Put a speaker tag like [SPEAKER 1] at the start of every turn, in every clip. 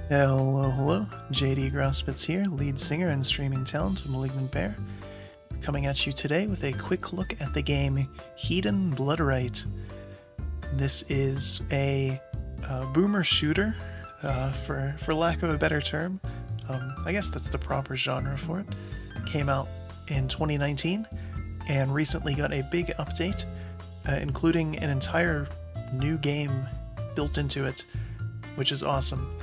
[SPEAKER 1] Hello, hello. JD Grauspitz here, lead singer and streaming talent of Malignant Bear. Coming at you today with a quick look at the game Hedon Bloodrite. This is a boomer shooter, for lack of a better term. I guess that's the proper genre for it. Came out in 2019 and recently got a big update, including an entire new game built into it, which is awesome.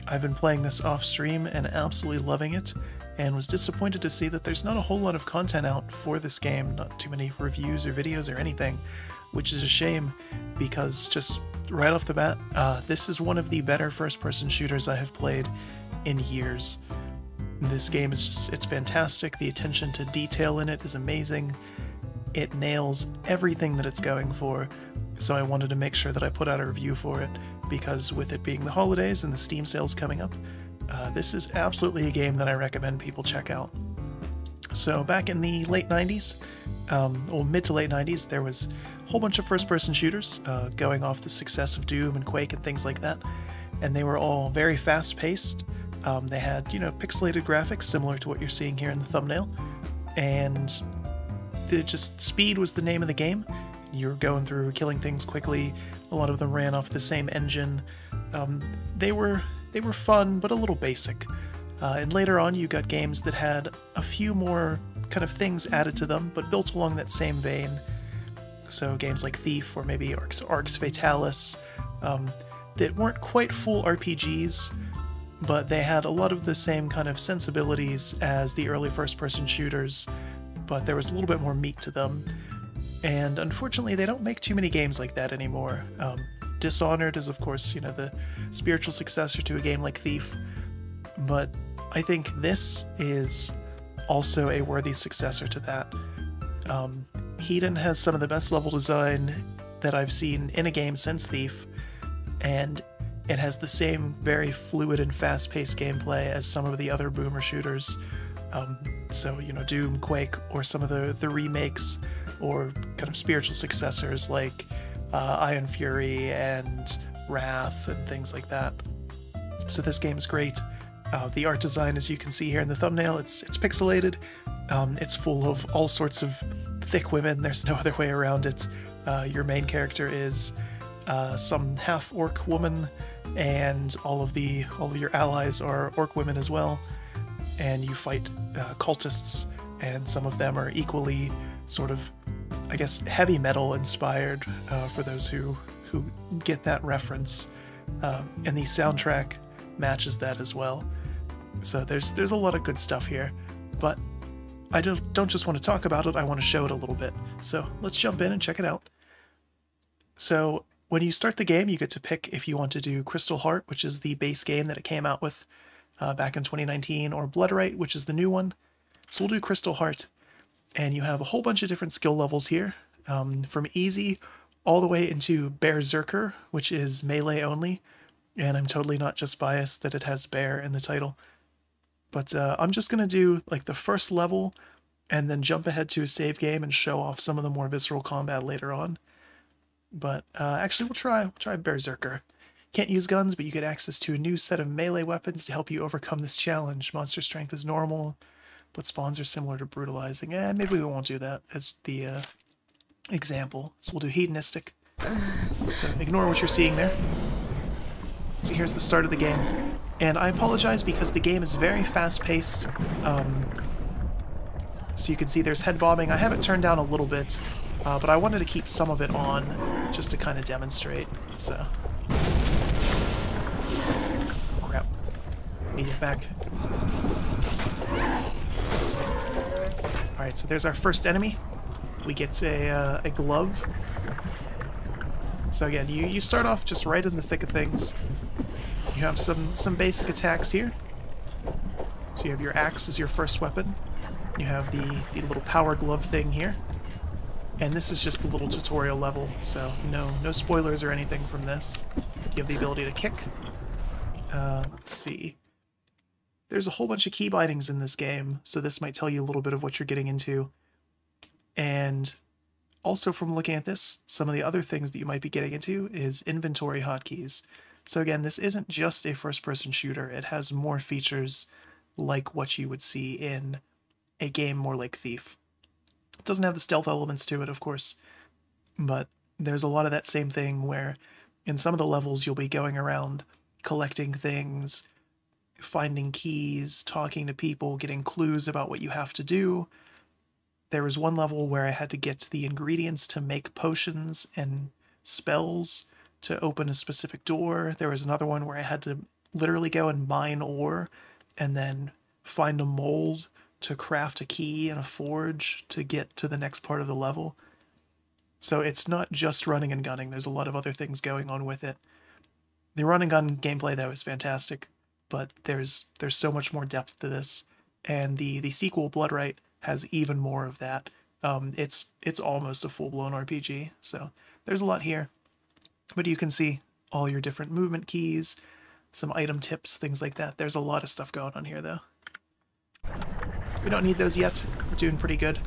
[SPEAKER 1] I've been playing this off stream and absolutely loving it, and was disappointed to see that there's not a whole lot of content out for this game, not too many reviews or videos or anything, which is a shame because just right off the bat, this is one of the better first-person shooters I have played in years. This game is just, it's fantastic. The attention to detail in it is amazing. It nails everything that it's going for, so I wanted to make sure that I put out a review for it, because with it being the holidays and the Steam sales coming up, this is absolutely a game that I recommend people check out. So back in the late 90s, or mid to late 90s, there was a whole bunch of first-person shooters going off the success of Doom and Quake and things like that, and they were all very fast-paced. They had, pixelated graphics similar to what you're seeing here in the thumbnail, and just speed was the name of the game. You were going through killing things quickly. A lot of them ran off the same engine. They were fun, but a little basic. And later on, you got games that had a few more kind of things added to them, but built along that same vein. So games like Thief, or maybe Arcs Fatalis, that weren't quite full RPGs, but they had a lot of the same kind of sensibilities as the early first-person shooters, but there was a little bit more meat to them. And unfortunately, they don't make too many games like that anymore. Dishonored is, of course, the spiritual successor to a game like Thief, but I think this is also a worthy successor to that. Hedon has some of the best level design that I've seen in a game since Thief, and it has the same very fluid and fast-paced gameplay as some of the other boomer shooters. So, Doom, Quake, or some of the remakes, or kind of spiritual successors like Iron Fury and Wrath and things like that. So this game is great. The art design, as you can see here in the thumbnail, it's pixelated. It's full of all sorts of thick women. There's no other way around it. Your main character is some half-orc woman, and all of your allies are orc women as well. And you fight cultists, and some of them are equally sort of, I guess, heavy metal inspired, for those who get that reference. And the soundtrack matches that as well. So there's a lot of good stuff here, but I don't just want to talk about it, I want to show it a little bit. So let's jump in and check it out. So when you start the game, you get to pick if you want to do Crystal Heart, which is the base game that it came out with back in 2019, or Bloodrite, which is the new one. So we'll do Crystal Heart, and you have a whole bunch of different skill levels here, from easy all the way into Berserker, which is melee only, and I'm totally not just biased that it has bear in the title. But I'm just going to do like the first level, and then jump ahead to a save game and show off some of the more visceral combat later on. But actually, we'll try Berserker. Can't use guns, but you get access to a new set of melee weapons to help you overcome this challenge. Monster strength is normal, but spawns are similar to brutalizing. Maybe we won't do that as the example. So we'll do hedonistic. So ignore what you're seeing there. So here's the start of the game. And I apologize because the game is very fast-paced. So you can see there's head bobbing. I have it turned down a little bit, but I wanted to keep some of it on just to kind of demonstrate. So, crap. Need it back. Alright, so there's our first enemy. We get a glove. So again, you start off just right in the thick of things. You have some basic attacks here. So you have your axe as your first weapon. You have the little power glove thing here. And this is just the little tutorial level, so no spoilers or anything from this. You have the ability to kick. Let's see. There's a whole bunch of key bindings in this game, so this might tell you a little bit of what you're getting into. And also from looking at this, some of the other things that you might be getting into is inventory hotkeys. So again, this isn't just a first-person shooter. It has more features like what you would see in a game more like Thief. It doesn't have the stealth elements to it, of course, but there's a lot of that same thing where in some of the levels you'll be going around collecting things, finding keys, talking to people, getting clues about what you have to do. There was one level where I had to get the ingredients to make potions and spells to open a specific door. There was another one where I had to literally go and mine ore and then find a mold to craft a key in a forge to get to the next part of the level. So it's not just running and gunning. There's a lot of other things going on with it. The run and gun gameplay, though, is fantastic, but there's so much more depth to this, and the sequel, Bloodrite, has even more of that. It's almost a full-blown RPG, so there's a lot here. But you can see all your different movement keys, some item tips, things like that. There's a lot of stuff going on here, though. We don't need those yet. We're doing pretty good.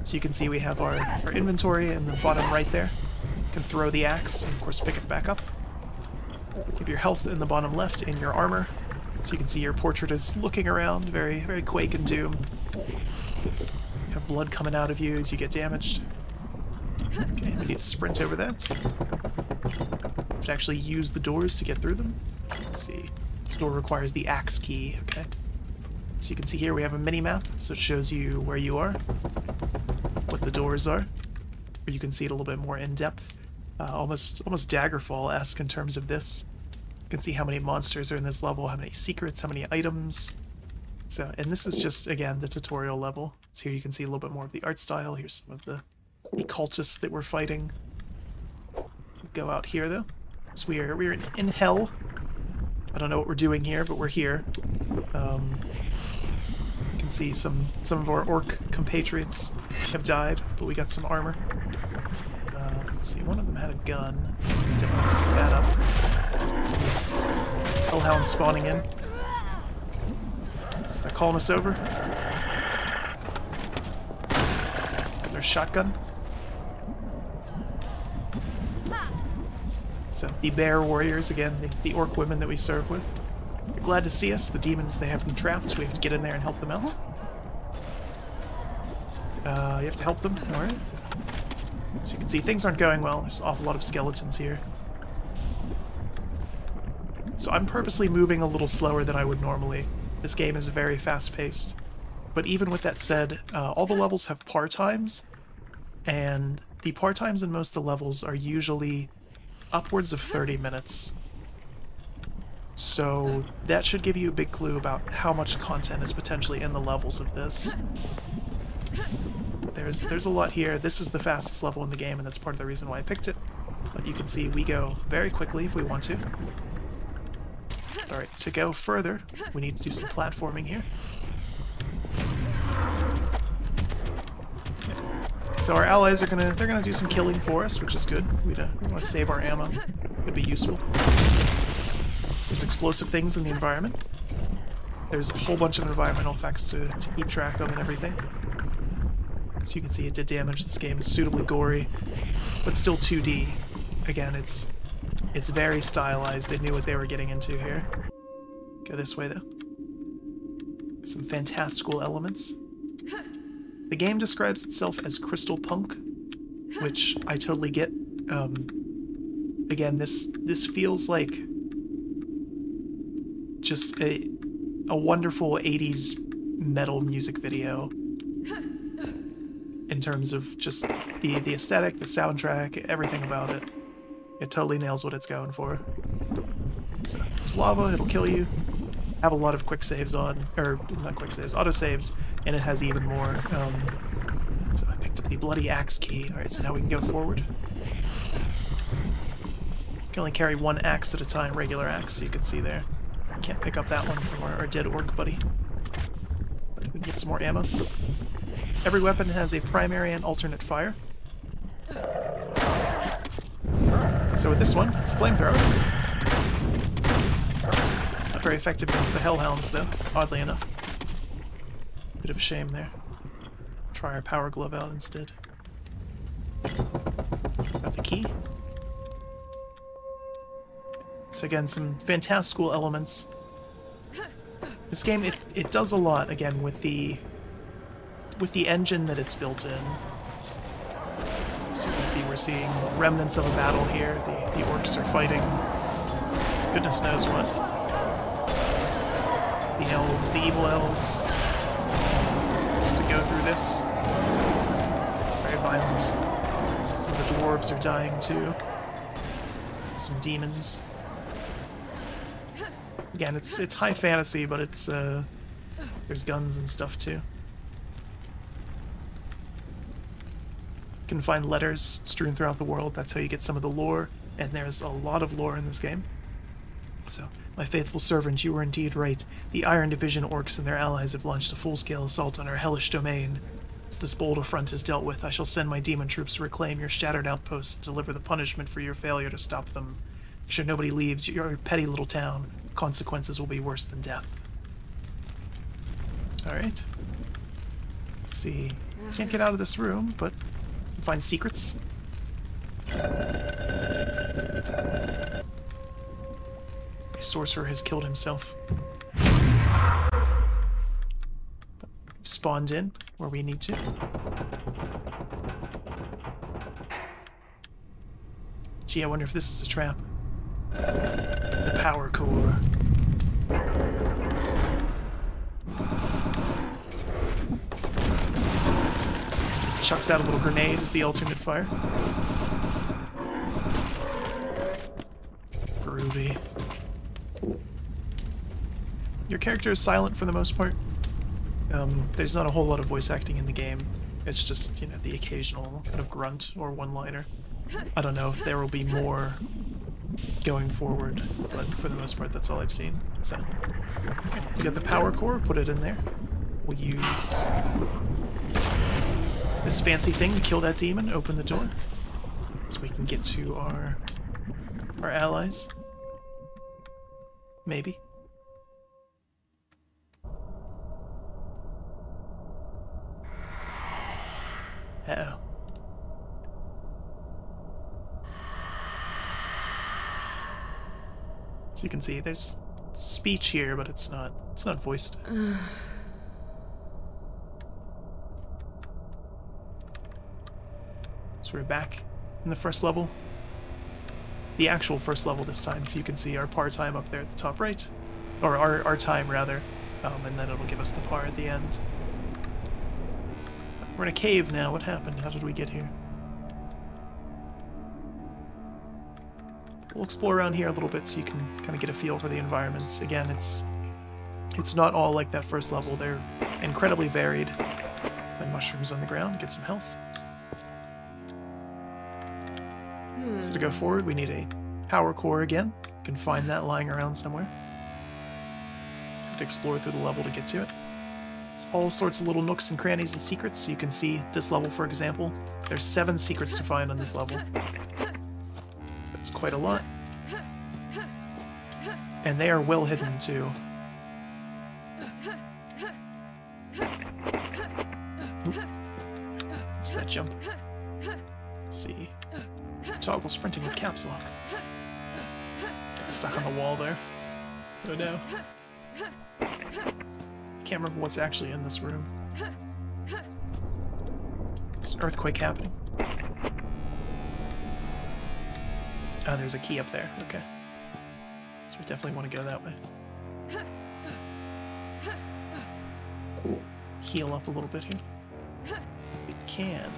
[SPEAKER 1] So you can see we have our inventory in the bottom right there. You can throw the axe and, of course, pick it back up. You have your health in the bottom left in your armor. So you can see your portrait is looking around, very, very Quake and Doom. You have blood coming out of you as you get damaged. Okay, we need to sprint over that. You have to actually use the doors to get through them. Let's see. This door requires the axe key, okay. So you can see here we have a mini-map, so it shows you where you are, what the doors are, or you can see it a little bit more in-depth. Almost Daggerfall-esque in terms of this. You can see how many monsters are in this level, how many secrets, how many items. So, and this is just, again, the tutorial level. So here you can see a little bit more of the art style. Here's some of the cultists that we're fighting. Go out here, though. So we're in hell. I don't know what we're doing here, but we're here. You can see some of our orc compatriots have died, but we got some armor. Let's see, one of them had a gun. Definitely pick that up. Hellhound spawning in. So they're calling us over. Their shotgun. So the bear warriors, again, the orc women that we serve with. They're glad to see us. The demons, they have them trapped. We have to get in there and help them out. You have to help them. Alright. So you can see things aren't going well. There's an awful lot of skeletons here. So I'm purposely moving a little slower than I would normally. This game is very fast-paced. But even with that said, all the levels have par times, and the par times in most of the levels are usually upwards of 30 minutes. So that should give you a big clue about how much content is potentially in the levels of this. There's a lot here. This is the fastest level in the game, and that's part of the reason why I picked it. But you can see we go very quickly if we want to. Alright, to go further, we need to do some platforming here. So our allies are gonna do some killing for us, which is good. We want to save our ammo. Could be useful. There's explosive things in the environment. There's a whole bunch of environmental effects to keep track of and everything. So you can see it did damage. This game is suitably gory, but still 2D. Again, it's very stylized. They knew what they were getting into here. Go this way, though. Some fantastical elements. The game describes itself as crystal punk, which I totally get. Again, this feels like just a wonderful 80s metal music video in terms of just the aesthetic, the soundtrack, everything about it. It totally nails what it's going for. So there's lava, it'll kill you. Have a lot of quick saves on, or not quick saves, auto saves, and it has even more. So I picked up the bloody axe key. Alright, so now we can go forward. You can only carry one axe at a time, regular axe, so you can see there. Can't pick up that one from our dead orc buddy. But we can get some more ammo. Every weapon has a primary and alternate fire. So with this one, it's a flamethrower. Not very effective against the hellhounds, though, oddly enough. Bit of a shame there. Try our power glove out instead. Got the key. So again, some fantastical elements. This game, it does a lot, again, with the engine that it's built in. So you can see we're seeing remnants of a battle here. The orcs are fighting goodness knows what. The elves, the evil elves. So to go through this, very violent. Some of the dwarves are dying too. Some demons. Again, it's high fantasy, but it's there's guns and stuff too. You can find letters strewn throughout the world. That's how you get some of the lore, and there's a lot of lore in this game. So, my faithful servant, you were indeed right. The Iron Division orcs and their allies have launched a full-scale assault on our hellish domain. As this bold affront is dealt with, I shall send my demon troops to reclaim your shattered outposts and deliver the punishment for your failure to stop them. Make sure nobody leaves your petty little town. Consequences will be worse than death. Alright. Let's see. Can't get out of this room, but you can find secrets. A sorcerer has killed himself. Spawned in where we need to. Gee, I wonder if this is a trap. The power core. This chucks out a little grenade as the alternate fire. Groovy. Your character is silent for the most part. There's not a whole lot of voice acting in the game. It's just, you know, the occasional kind of grunt or one-liner. I don't know if there will be more going forward, but for the most part that's all I've seen. So, okay, we got the power core, put it in there. We'll use this fancy thing to kill that demon, open the door, so we can get to our allies. Maybe. Uh-oh. So you can see there's speech here, but it's not voiced. So we're back in the first level. The actual first level this time, so you can see our par time up there at the top right. Or our time, rather. And then it'll give us the par at the end. We're in a cave now. What happened? How did we get here? We'll explore around here a little bit so you can kind of get a feel for the environments. Again, it's not all like that first level. They're incredibly varied. Find mushrooms on the ground, get some health. So to go forward, we need a power core again. You can find that lying around somewhere. Have to explore through the level to get to it. There's all sorts of little nooks and crannies and secrets. So you can see this level, for example. There's 7 secrets to find on this level. That's quite a lot. And they are well hidden, too. Oop. What's that jump? Let's see. Toggle sprinting with caps lock. Got stuck on the wall there. Oh no. Can't remember what's actually in this room. There's an earthquake happening. Oh, there's a key up there. Okay. So we definitely want to go that way. Heal up a little bit here. We can.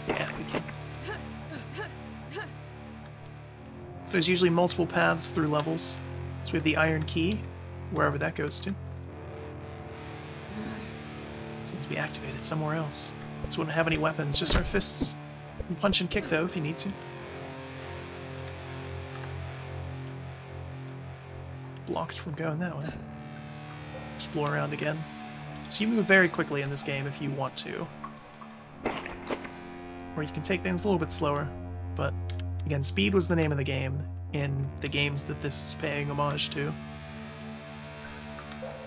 [SPEAKER 1] Yeah, we can. So there's usually multiple paths through levels. So we have the iron key, wherever that goes to. It seems to be activated somewhere else. So we wouldn't have any weapons, just our fists. You can punch and kick though if you need to. Blocked from going that way. Explore around again. So you move very quickly in this game if you want to. Or you can take things a little bit slower, but again, speed was the name of the game in the games that this is paying homage to.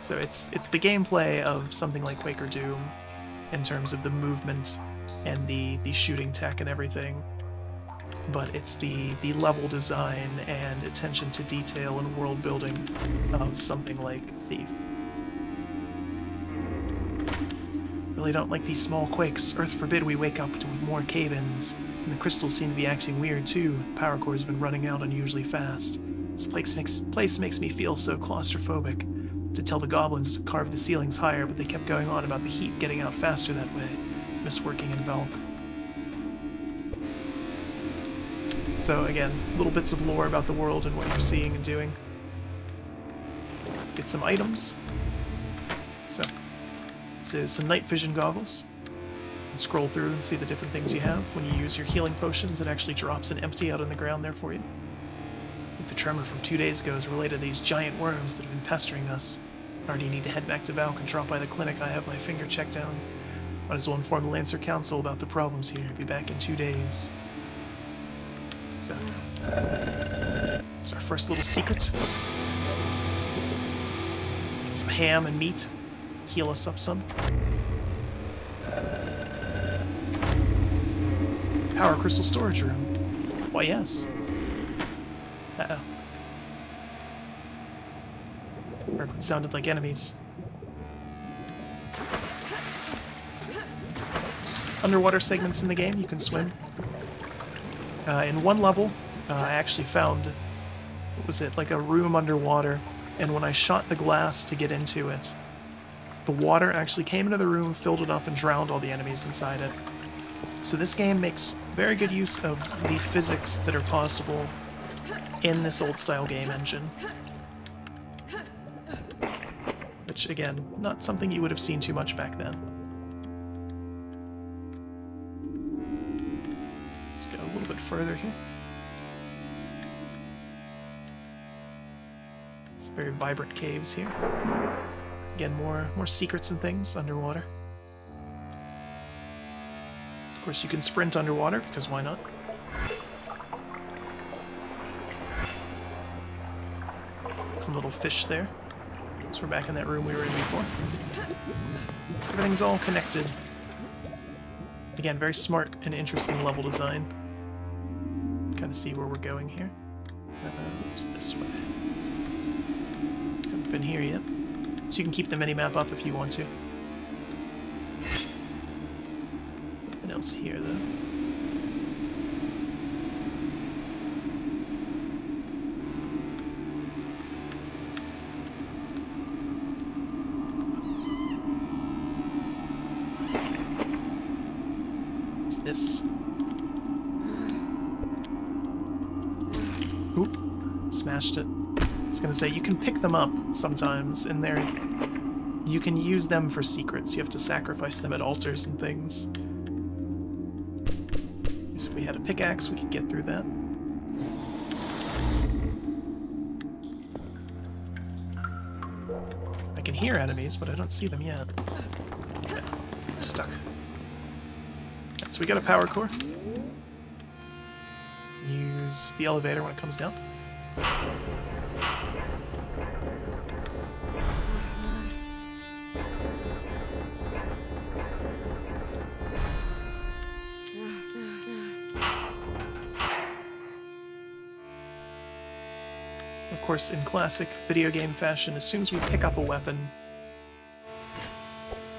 [SPEAKER 1] So it's the gameplay of something like Quake or Doom in terms of the movement and the shooting tech and everything. but it's the level design and attention to detail and world building of something like Thief. Really don't like these small quakes. Earth forbid we wake up with more cave-ins. And the crystals seem to be acting weird too. The power core's been running out unusually fast. This place makes me feel so claustrophobic. To tell the goblins to carve the ceilings higher, but they kept going on about the heat getting out faster that way. Miss working in Valk. So again, little bits of lore about the world and what you're seeing and doing. Get some items. So, this is some night vision goggles. And scroll through and see the different things you have. When you use your healing potions, it actually drops an empty out on the ground there for you. I think the tremor from 2 days ago is related to these giant worms that have been pestering us. I already need to head back to Valk and drop by the clinic. I have my finger checked down. Might as well inform the Lancer Council about the problems here. Be back in 2 days. So, it's our first little secret. Get some ham and meat. Heal us up some. Power crystal storage room. Why, yes. Uh-oh. Heard what sounded like enemies. Underwater segments in the game, you can swim. In one level, I actually found, what was it, like a room underwater, and when I shot the glass to get into it, the water actually came into the room, filled it up, and drowned all the enemies inside it. So this game makes very good use of the physics that are possible in this old-style game engine. Which, again, not something you would have seen too much back then. Let's go a little bit further here. Some very vibrant caves here. Again, more secrets and things underwater. Of course, you can sprint underwater, because why not? Some little fish there. So we're back in that room we were in before. So everything's all connected. Again, very smart and interesting level design. Kind of see where we're going here. Oops, this way. Haven't been here yet. So you can keep the minimap up if you want to. Nothing else here, though. This. Oop. Smashed it. I was gonna say, you can pick them up sometimes, and they're... you can use them for secrets. You have to sacrifice them at altars and things. So if we had a pickaxe, we could get through that. I can hear enemies, but I don't see them yet. Okay. I'm stuck. So we got a power core. Use the elevator when it comes down. Of course, in classic video game fashion, as soon as we pick up a weapon,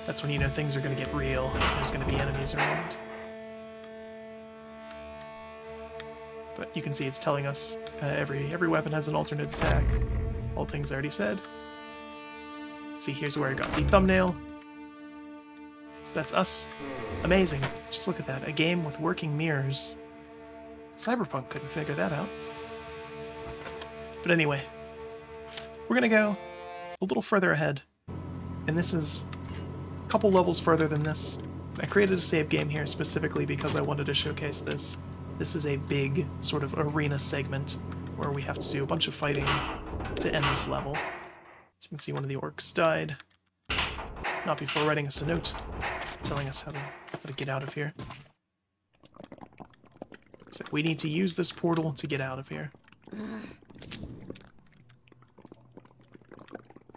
[SPEAKER 1] that's when you know things are going to get real. There's going to be enemies around. But you can see it's telling us every weapon has an alternate attack. All things already said. See, here's where I got the thumbnail. So that's us. Amazing. Just look at that. A game with working mirrors. Cyberpunk couldn't figure that out. But anyway, we're gonna go a little further ahead. And this is a couple levels further than this. I created a save game here specifically because I wanted to showcase this. This is a big sort of arena segment where we have to do a bunch of fighting to end this level. So you can see one of the orcs died. Not before writing us a note telling us how to get out of here. So we need to use this portal to get out of here.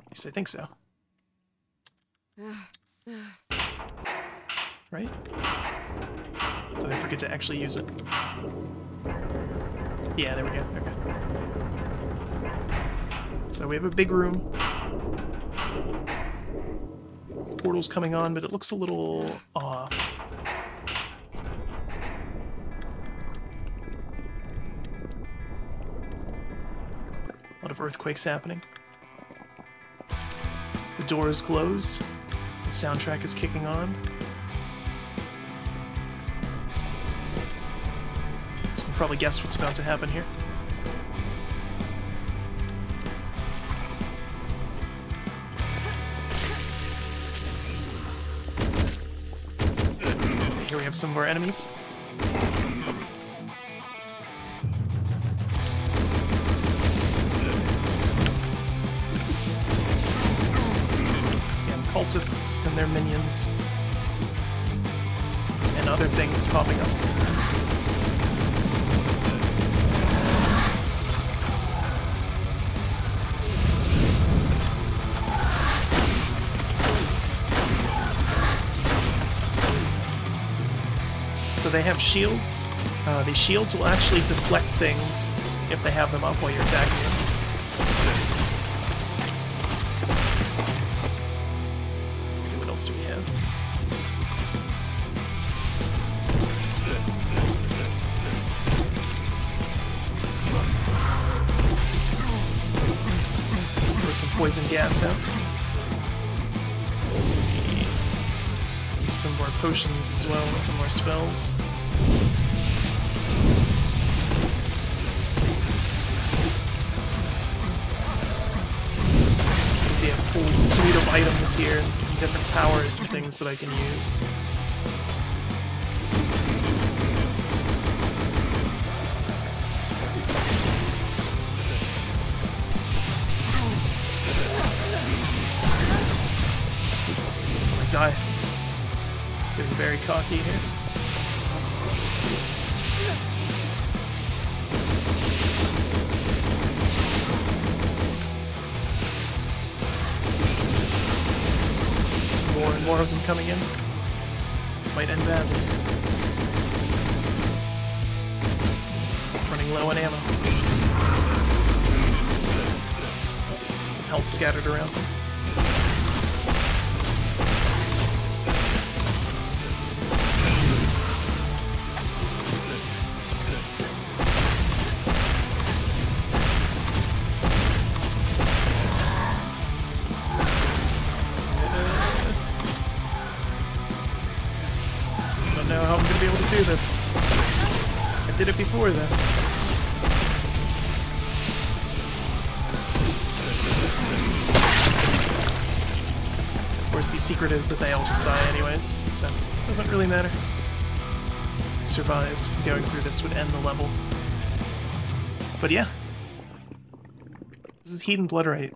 [SPEAKER 1] Yes, I think so. Right? Did I forget to actually use it? Yeah, there we go. Okay. So we have a big room. Portal's coming on, but it looks a little off. A lot of earthquakes happening. The door is closed. The soundtrack is kicking on. So you can probably guess what's about to happen here. Here we have some of our enemies. And cultists and their minions. And other things popping up. So they have shields. These shields will actually deflect things if they have them up while you're attacking them. Let's see, what else do we have? Throw some poison gas out. Let's see. Some more potions as well, some more spells. You can see a full suite of items here, and different powers and things that I can use. I die. Getting very cocky here. There's more and more of them coming in. This might end badly. Running low on ammo. Some health scattered around. I don't know how I'm going to be able to do this. I did it before, though. Of course, the secret is that they all just die anyways, so it doesn't really matter. Survived. Going through this would end the level. But yeah. This is Hedon Bloodrite.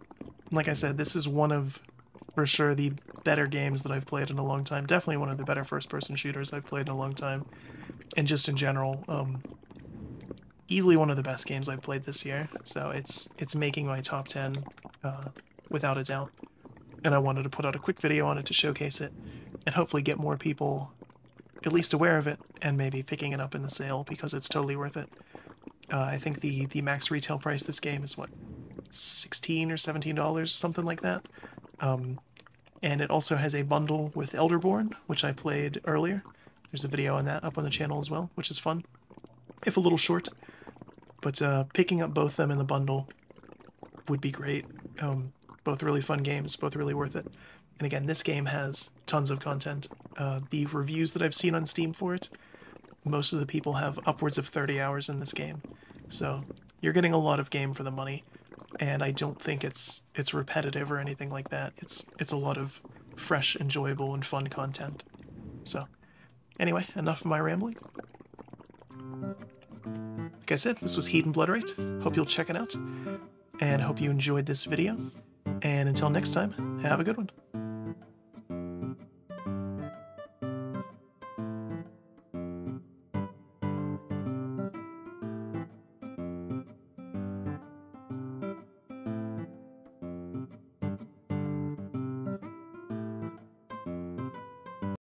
[SPEAKER 1] Like I said, this is one of, for sure, the better games that I've played in a long time. Definitely one of the better first-person shooters I've played in a long time. And just in general, easily one of the best games I've played this year. So it's making my top 10 without a doubt. And I wanted to put out a quick video on it to showcase it and hopefully get more people at least aware of it and maybe picking it up in the sale because it's totally worth it. I think the max retail price this game is, what, $16 or $17 or something like that. And it also has a bundle with Elderborn, which I played earlier. There's a video on that up on the channel as well, which is fun, if a little short. But picking up both them in the bundle would be great. Both really fun games, both really worth it. And again, this game has tons of content. The reviews that I've seen on Steam for it, most of the people have upwards of 30 hours in this game. So you're getting a lot of game for the money. And I don't think it's repetitive or anything like that. It's a lot of fresh, enjoyable, and fun content. So, anyway, enough of my rambling. Like I said, this was Hedon Bloodrite. Hope you'll check it out. And hope you enjoyed this video. And until next time, have a good one.